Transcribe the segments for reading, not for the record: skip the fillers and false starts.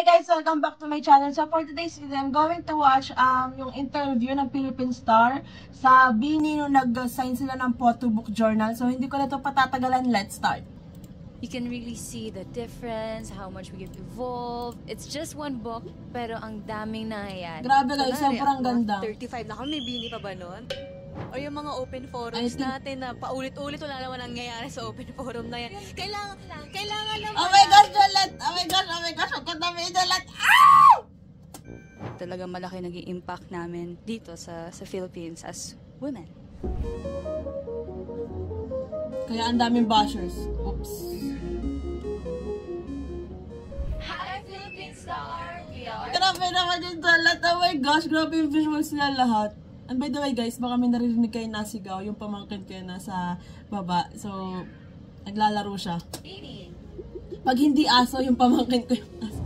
guys, welcome back to my channel. So for today's video, I'm going to watch yung interview ng Philippine Star sa Bini nung nag-sign sila ng photobook journal. So hindi ko na ito patatagalan. Let's start. You can really see the difference, how much we have evolved. It's just one book, pero ang daming nangyayari. Grabe guys, sobrang ganda. 35 na kami, Bini pa ba nun? O yung mga open forums natin na paulit-ulit wala naman nangyayari sa open forum na yan. Kailangan naman. Oh my gosh, Jalat! Oh my gosh, ang ganda mo yung Jalat! Ah! Talagang malaki naging impact namin dito sa Philippines as women. Kaya ang daming bashers. Oops. Hi, Philippine Star! We are... Grabe naman yung Jalat! Oh my gosh, grabe yung visuals nila lahat. And by the way guys, baka may naririnig kayo nasigaw, yung pamangkin ko yun nasa baba. So, naglalaro siya. Pag hindi aso, yung pamangkin ko yung aso.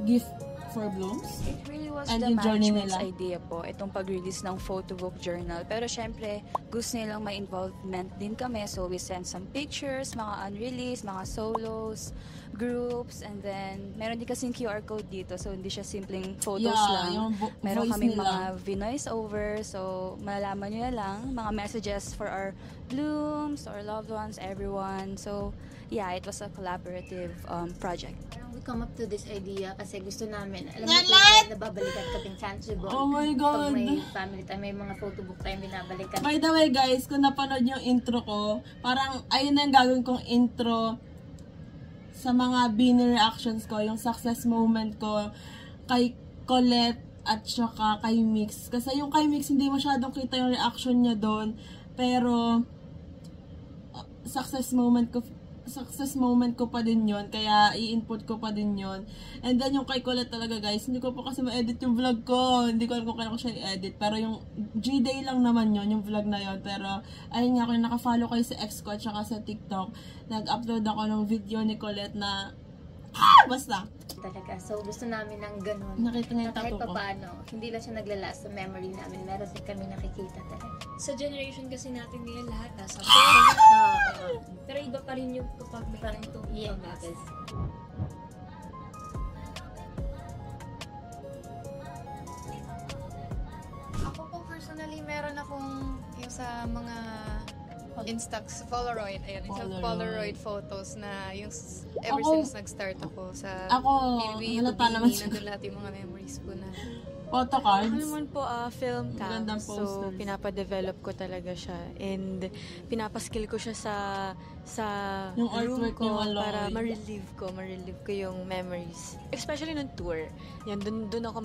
Gift for blooms. It really was And the yung journey management's nila. idea po, itong pag-release ng photobook journal. Pero syempre, gusto nilang may involvement din kami. So we sent some pictures, mga unreleased, mga solos, groups, and then meron din kasing QR code dito. So hindi siya simpleng photos lang. Meron kaming mga voice over. So malalaman nyo na lang, mga messages for our blooms, our loved ones, everyone. So yeah, it was a collaborative project. We come up to this idea kasi gusto namin. Alam mo ito, nababalikan kaming Sanchibo. Oh my God! Pag may family time, may mga photobook time, binabalikan. By the way guys, kung napanood yung intro ko, parang ayun na yung gagawin kong intro sa mga Bini reactions ko, yung success moment ko kay Colette at saka kay Mix. Kasi yung kay Mix, hindi masyadong kita yung reaction niya doon. Pero, success moment ko pa din yon, kaya i-input ko pa din yon. And then yung kay Colette talaga guys, hindi ko pa kasi ma-edit yung vlog ko, hindi ko alam kung kaya ko siya i-edit, pero yung G-Day lang naman yon, yung vlog na yon. Pero ayun nga, kung naka-follow kayo sa ex ko at saka sa TikTok, nag-upload ako ng video ni Colette na basta Talaga. So, gusto namin ng ganun. nakita niya yung Kahit tattoo ko. pa paano, hindi lang siya naglalast sa memory namin. Meron din kami nakikita talaga. Sa generation kasi natin ngayon lahat nasa phone. Pero iba pa rin yung kapag may ganito Yes. Ako po personally, meron akong yung sa mga Instax, Polaroid, ayun, sa Polaroid photos na yung ever since nag-start ako sa halata naman siya. nandun lahat yung mga memories ko na. Photocards. Ako naman po, film cam. Magandang So, posters. pinapa-develop ko talaga siya. And, pinapaskill ko siya sa Yung room artwork ko ni Maloy. para ma-relieve ko yung memories. Especially nung tour. Yan, dun ako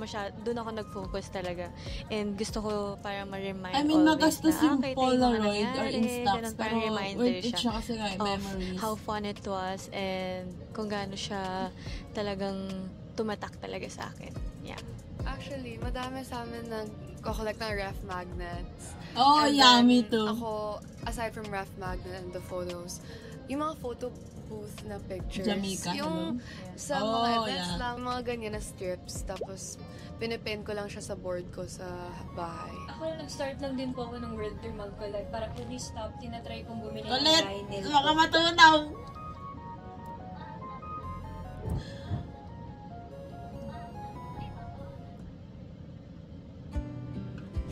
nag-focus talaga. And gusto ko para ma-remind I mean, always magastos yung ito Polaroid or nangyari, Instax, ganun, pero parang reminder worth it siya kasi nga, of memories. how fun it was and kung gaano siya talagang tumatak talaga sa akin. Yeah. Actually, madami sa amin nag-collect ng ref magnets. Oh, And yeah, then, me too. Ako, aside from ref magnet and the photos, yung mga photo booth na pictures. Jamaica, yung sa Oh, mga events yeah. lang, mga ganyan na strips. Tapos, pinipin ko lang siya sa board ko sa bahay. Ako nag-start lang din po ako ng World Tour mag-collect. Para kung stop, tinatry kong bumili ng Colette, vinyl. baka matunaw.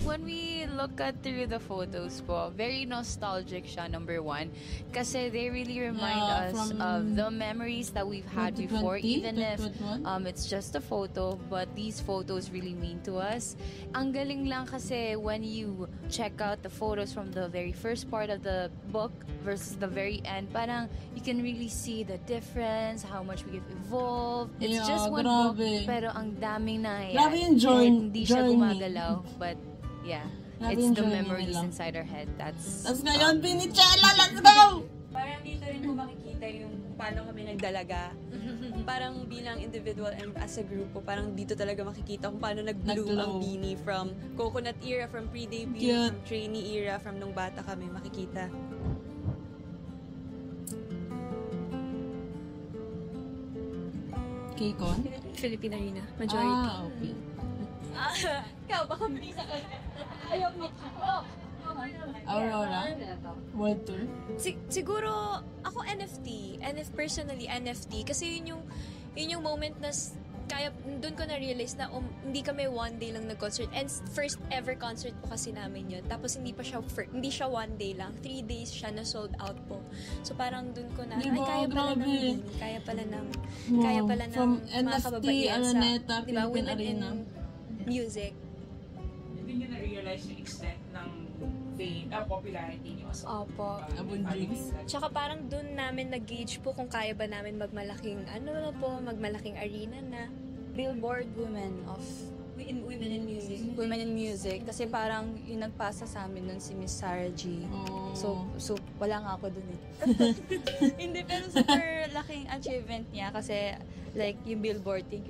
When we look at through the photos po, very nostalgic siya, number one. Kasi they really remind Yeah, us from of the memories that we've had 2020, before. Even if 2021. it's just a photo, but these photos really mean to us. Ang galing lang kasi when you check out the photos from the very first part of the book versus the very end, parang you can really see the difference, how much we have evolved. It's Yeah, just one book, grabe. pero ang daming nangyayari. Grabe yung Kahit hindi siya journey. gumagalaw, but yeah, Grabe it's yung the journey memories nila. inside our head. That's Tapos ngayon, Binichella, let's go! Parang dito rin po makikita yung paano kami nagdalaga. Parang bilang individual and as a grupo, parang dito talaga makikita kung paano nag-bloom ang Nag-glow. Bini from coconut era, from pre-debut, Cute. from trainee era, from nung bata kami makikita. K-Con? Philippine Arena, majority. Ah, okay. Ikaw, baka bisa ka. Ayaw mo. Aurora? World Tour? Siguro, ako Ako NFT. Personally, NFT. Kasi yun yung moment na kaya doon ko na-realize na hindi kami one day lang nag-concert. And first ever concert po kasi namin yun. Tapos hindi siya one day lang. 3 days siya na sold out po. So parang doon ko na, Diba? kaya pala ng Grabe. Bini, kaya pala ng From mga NFT, kababaihan sa, Araneta, diba, Philippine women Arena. in music. Hindi nyo na-realize yung extent ng fame, popularity nyo. Opo. Abon Jigs. Tsaka parang doon namin nag-gauge po kung kaya ba namin magmalaking arena na. Billboard Women in Music. Kasi parang yung nagpasa sa amin nun si Miss Sarah G. Oh. So wala nga ako dun eh. Hindi, pero super laking achievement niya kasi like yung Billboard, thank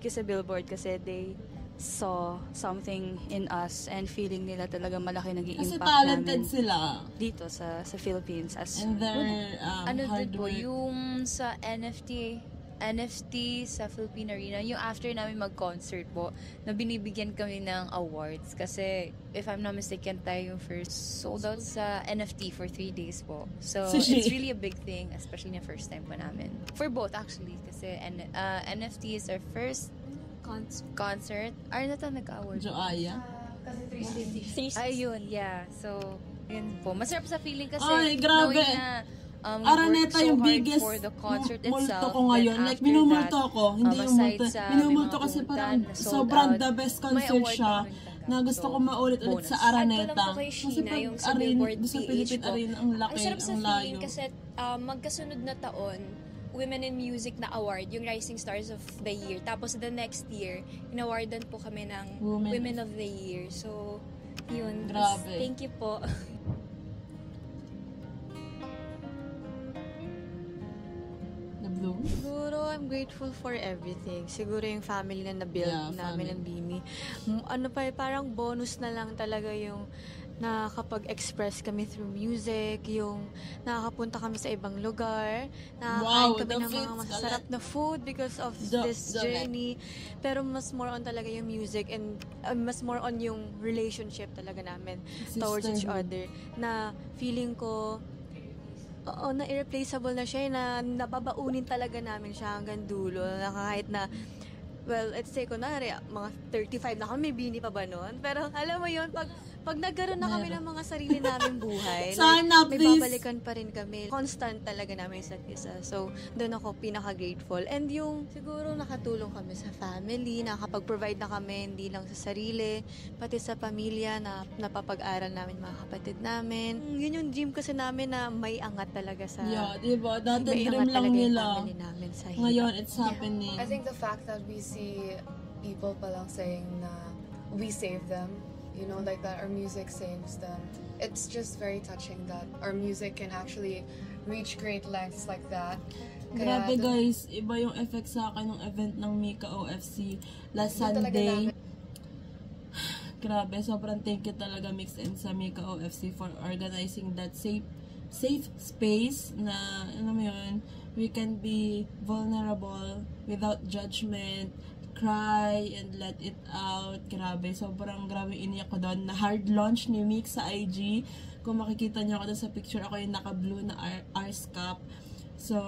you sa Billboard kasi they saw something in us and feeling nila talaga malaki naging Kasi impact talented namin sila. dito sa Philippines as And their Ano hard din po, work. yung sa NFT sa Philippine Arena, yung after namin mag-concert po, na binibigyan kami ng awards. Kasi, if I'm not mistaken, tayo yung first sold out sa NFT for 3 days po. So, Sushi. it's really a big thing, especially na first time po namin. For both, actually. Kasi NFT is our first concert. Arneta nag-award. Joaya. Ayun, yeah. So, yun po. Masarap sa feeling kasi Ay, grabe. knowing na we Araneta worked so yung hard biggest for the concert multo itself. ko ngayon. Then Like, after minumulto that, ako. Hindi yung aside multo. sa Minumulto may mga kasi punta parang na sold sobrang out, the best may concert award siya pa kami tanggap. na gusto ko maulit-ulit bonus. sa Add ko lang Araneta. po kay Kasi Sheena, pag yung sa arena, Billboard sa PH Philippine po. Arena, ang laki, Ang sarap sa ang feeling layo. kasi magkasunod na taon, Women in Music na award, yung Rising Stars of the Year. Tapos the next year, inawardan po kami ng Women of the Year. So, yun. Grabe. Thank you po. The Blue. Siguro, I'm grateful for everything. Siguro yung family na na-build namin ng Bini. Ano pa, parang bonus na lang talaga yung nakakapag-express kami through music, yung nakakapunta kami sa ibang lugar, nakakain kami ng mga masasarap na food because of this journey. Pero mas more on talaga yung music and mas more on yung relationship talaga namin towards each other. Na feeling ko, oo, na irreplaceable na siya, na nababaunin talaga namin siya hanggang dulo. Na kahit na, well, let's say, kunwari, mga 35 na kami, may Bini pa ba nun? Pero alam mo yun, pag nagkaroon na kami ng mga sarili naming buhay, Sana, may please. babalikan pa rin kami. Constant talaga namin isa't isa. So, doon ako pinaka-grateful. And yung, siguro nakatulong kami sa family, nakakapag-provide na kami, hindi lang sa sarili, pati sa pamilya, na napapag-aral namin mga kapatid namin. Yun yung dream kasi namin na may angat talaga sa... Yeah, diba? Dati may dream angat lang talaga yung nila. family namin sa hirap. Ngayon, it's happening. I think the fact that we see people palang saying na we save them, you know, like that our music saves them. It's just very touching that our music can actually reach great lengths like that. Grabe guys, iba yung effect sa akin ng event ng Mika OFC last Sunday. Grabe, sobrang thank you talaga Mix and sa Mika OFC for organizing that safe space na, ano mo yun, we can be vulnerable without judgment, cry and let it out. Grabe, sobrang grabe iniyak ko doon. Na hard launch ni Mix sa IG. Kung makikita niyo ako doon sa picture, ako yung naka-blue na Ars Cap. So,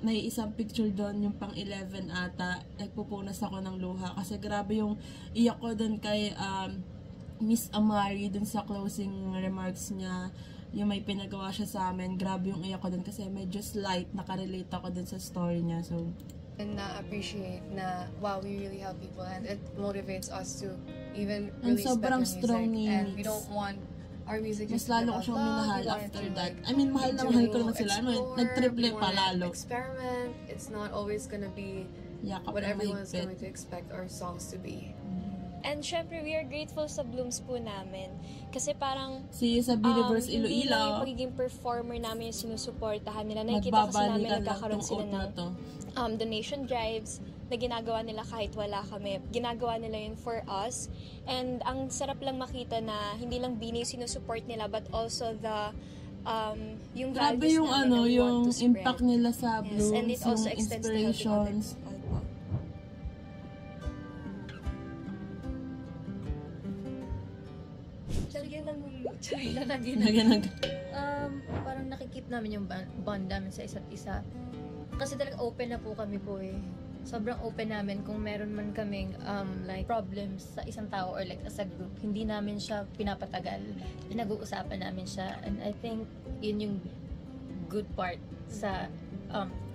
may isang picture doon, yung pang 11 ata. Nagpupunas ako ng luha. Kasi grabe yung iyak ko doon kay Miss Amari doon sa closing remarks niya. Yung may pinagawa siya sa amin. Grabe yung iyak ko doon kasi medyo slight. Nakarelate ako doon sa story niya. So, and appreciate na wow, we really help people and it motivates us to even really respect our music and we don't want our music just mas lalo ko siyang minahal after that. I mean, mahal na mahal ko naman sila. Nag-triple pa lalo. Experiment. It's not always gonna be what everyone's going to expect our songs to be. And syempre, we are grateful sa Blooms po namin. Kasi parang si sa Believers Iloilo, hindi lang yung pagiging performer namin yung sinusuportahan nila. Nakikita kasi namin nagkakaroon sila ng donation drives na ginagawa nila kahit wala kami. Ginagawa nila yun for us. And ang sarap lang makita na hindi lang Bini yung sinusupport nila but also the yung grabe values yung namin na we yung want to spread. impact nila sa Blooms, and it also yung extends inspirations. To Lalagyan lang ng parang nakikip namin yung bond namin sa isa't isa. Kasi talaga open na po kami po eh. Sobrang open namin kung meron man kaming like problems sa isang tao or like as a group. Hindi namin siya pinapatagal. Pinag-uusapan namin siya. And I think yun yung good part sa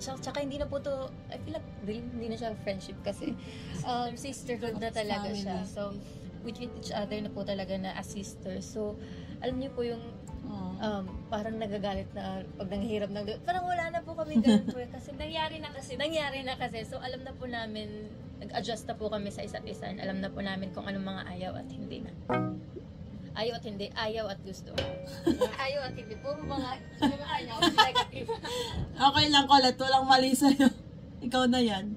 tsaka hindi na po to, I feel like hindi na siya friendship kasi sisterhood na talaga siya. So we treat each other na po talaga na as sisters. So alam niyo po yung parang nagagalit na pag nanghihirap ng parang wala na po kami ganun po kasi nangyari na kasi so alam na po namin, nag-adjust na po kami sa isa't isa and alam na po namin kung anong mga ayaw at hindi na ayaw at gusto ayaw at hindi po mga ayaw negative. Okay lang, Colette, walang mali sa'yo. Ikaw na yan.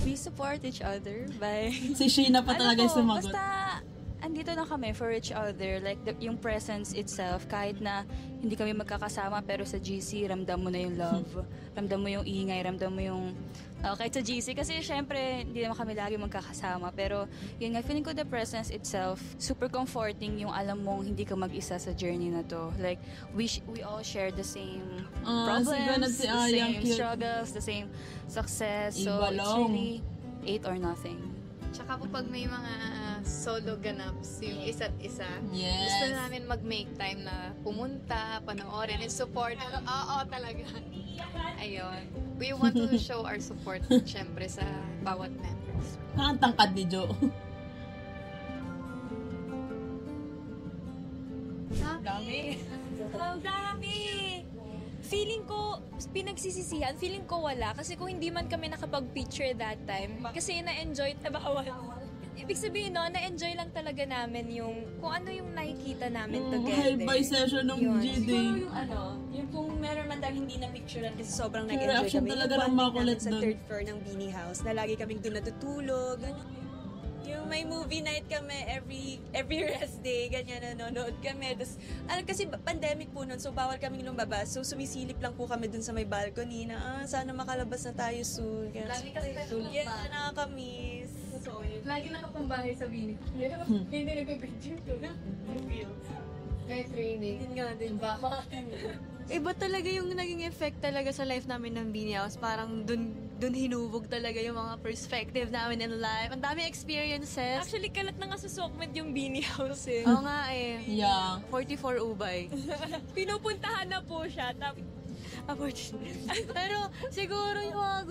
We support each other by Si Sheena pa talaga yung sumagot. Basta andito na kami for each other, like yung presence itself, kahit na hindi kami magkakasama, pero sa GC, ramdam mo na yung love, ramdam mo yung ingay, ramdam mo yung, kahit sa GC, kasi syempre, hindi naman kami lagi magkakasama, pero yun nga, feeling ko the presence itself, super comforting yung alam mong hindi ka mag-isa sa journey na to. Like, we all share the same problems, the same struggles, the same success, so it's really 8 or nothing. Tsaka po pag may mga solo ganaps yung isa't isa, yes, gusto namin mag-make time na pumunta, panoorin, and support. Oo, talaga. Ayun. We want to show our support, syempre, sa bawat members. Ang tangkad ni Jo. Ang dami! Feeling ko, pinagsisisihan, feeling ko wala. Kasi kung hindi man kami nakapag-picture that time, kasi na-enjoy, ibig sabihin, no, na-enjoy lang talaga namin yung, kung ano yung nakikita namin together. High-by session ng GD. Siguro yung kung meron man tayo hindi na-picturean kasi sobrang nag-enjoy reaction kami. talaga ng Yung makulit sa dun. third floor ng Beanie House, na lagi kaming doon natutulog. Yung may movie night kami every rest day, ganyan, nanonood kami. Tapos, kasi pandemic po nun, so bawal kaming lumabas. So, sumisilip lang po kami dun sa may balcony na, sana makalabas na tayo soon. Lagi kasi Yan, nakakamiss. lagi nakapambahay sa Bini. Hindi nagpipicture ko na. Kahit training. Yun nga din ba? Iba talaga yung naging effect talaga sa life namin ng Beanie House. Parang dun hinubog talaga yung mga perspective namin in life. Ang dami experiences. Actually, kalat na nga sa Sokmed yung Beanie House eh. Oo nga eh. Yeah. 44 Ubay. Pinupuntahan na po siya. Pero siguro yung mga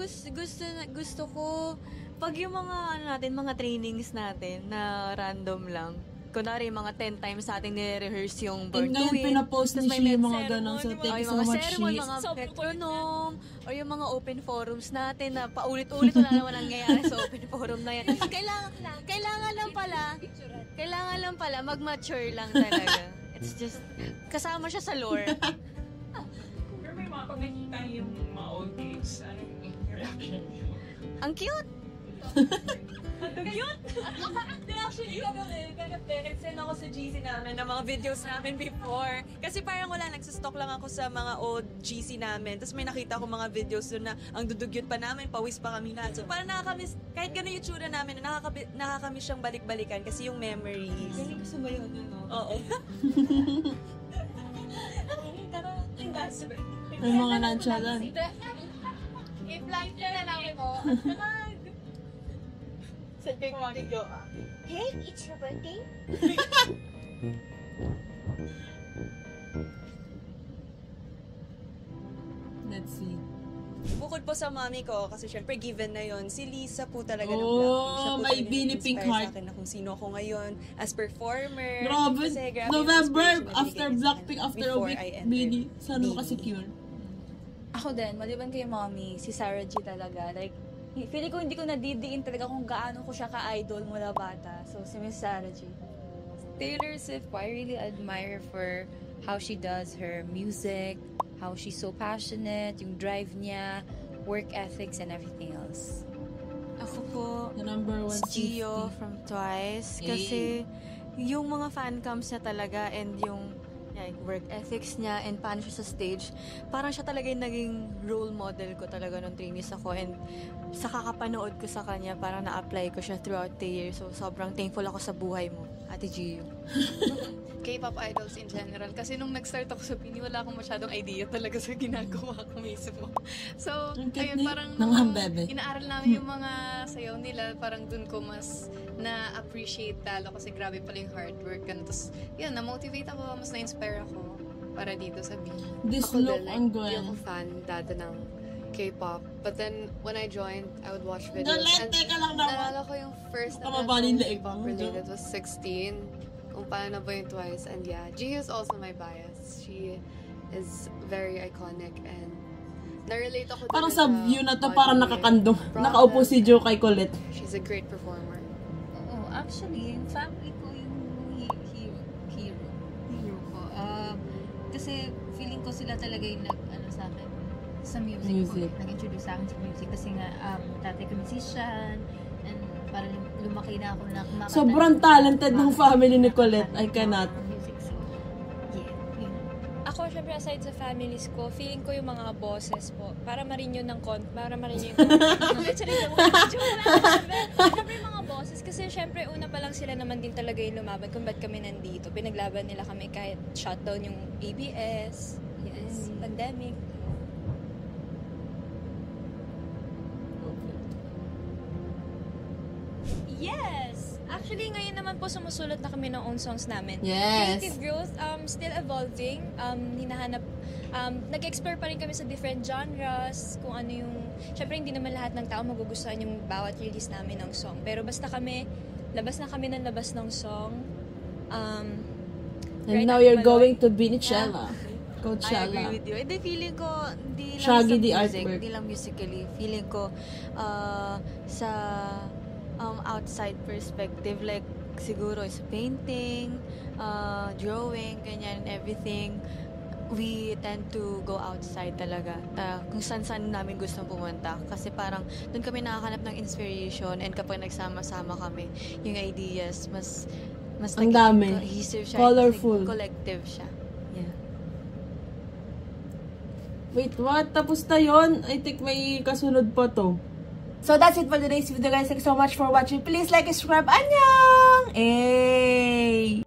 gusto ko, pag yung mga mga trainings natin na random lang, kunwari mga 10 times sa ating nire-rehearse yung Born to Win. Pinapost ni Shea yung mga ganon. So, thank you so much, ceremony, Shea. mga metronome, o yung mga open forums natin na paulit-ulit wala naman nangyayari sa open forum na yan. Kailangan lang pala mag-mature lang talaga. It's just, kasama siya sa lore. Pero may mga pag nakita niyo yung mga old clips, anong reaction niyo? Ang cute! Cute! Actually, nag-send ako sa GC namin ng mga videos namin before. Kasi parang wala, nagsastock lang ako sa mga old GC namin. Tapos may nakita ko mga videos doon na ang dudugyot pa namin, pawis pa kami lahat. So parang nakakamiss, kahit gano'n yung tsura namin, nakakamiss siyang balik-balikan kasi yung memories. Kasi gusto mo yun, ano? Oo. May mga nonchalant. I-flight na lang ako. Sa cake video. Hey, it's your birthday? Let's see. Bukod po sa mami ko, kasi syempre given na yon, si Lisa po talaga ng Oh, Blackpink. Siya po may talaga Beanie nag-inspire Pink sa heart. akin na kung sino ako ngayon as performer. Grabe. Kasi grabe yung November, inspiration na after binigay sa Blackpink, akin after a before week, I entered Beanie. Saan mo Beanie. ka-secure? Ako din, maliban kay mommy, si Sarah G talaga. Like, feeling ko hindi ko nadidiin talaga kung gaano ko siya ka-idol mula bata. So, si Miss Sarah G. Taylor Swift po, I really admire for how she does her music, how she's so passionate, yung drive niya, work ethics, and everything else. Ako po, The number one si Gio from Twice. Kasi yung mga fan cams niya talaga and yung work ethics niya and paano siya sa stage, parang siya talaga yung naging role model ko talaga nung trainees ako, and sa kakapanood ko sa kanya, parang na-apply ko siya throughout the year. So, sobrang thankful ako sa buhay mo, Ate Gio? K-pop idols in general. Kasi nung nag-start ako sa Bini, wala akong masyadong idea talaga sa ginagawa ko mismo. So, ayun, parang inaaral namin yung mga sayaw nila, parang dun ko mas na-appreciate lalo kasi grabe pala yung hard work. Tapos, yun, na-motivate ako, mas na-inspire ako para dito sa Bini. This look, I'm Hindi ako fan dati ng K-pop. But then, when I joined, I would watch videos. Teka lang naman. Naalala ko yung first na K-pop related was 16. Kung paano ba yung Twice. And yeah, Gio is also my bias. She is very iconic and na-relate ako parang sa view na to, parang nakakandong. Nakaupo si Gio kay Colette. She's a great performer. Oo, actually, yung family ko yung hero ko. Kasi feeling ko sila talaga yung sa akin sa music. Nag-introduce sa akin sa music kasi nga tatay ko musician and parang lumaki na ako na kumakanta. Sobrang talented ng family ni Colette. I cannot. Ako, syempre, aside sa families ko, feeling ko yung mga bosses po, para ma-renew yung syempre yung mga bosses, kasi syempre, una pa lang sila naman din talaga yung lumaban kung ba't kami nandito. Pinaglaban nila kami kahit shutdown yung ABS, pandemic. Yes! Actually, ngayon naman po sumusulat na kami ng own songs namin. Yes! Creative growth, still evolving. Hinahanap, nag-explore pa rin kami sa different genres, kung ano yung, syempre hindi naman lahat ng tao magugustuhan yung bawat release namin ng song. Pero basta kami, labas ng song. And right now you're going to Binichella. Coachella. I agree with you. Hindi, feeling ko, hindi lang Shaggy sa the music, artwork. hindi lang musically. Feeling ko, sa outside perspective, like, siguro is painting, drawing, ganyan, everything. We tend to go outside talaga. Kung saan-saan namin gustong pumunta. Kasi parang, doon kami nakakahanap ng inspiration and kapag nagsama-sama kami, yung ideas, mas ang dami. cohesive siya. Colorful. Collective siya. Yeah. Wait, what? Tapos na yun? I think may kasunod pa to. So that's it for today's video, guys. Thanks so much for watching. Please like and subscribe. Annyeong! Hey!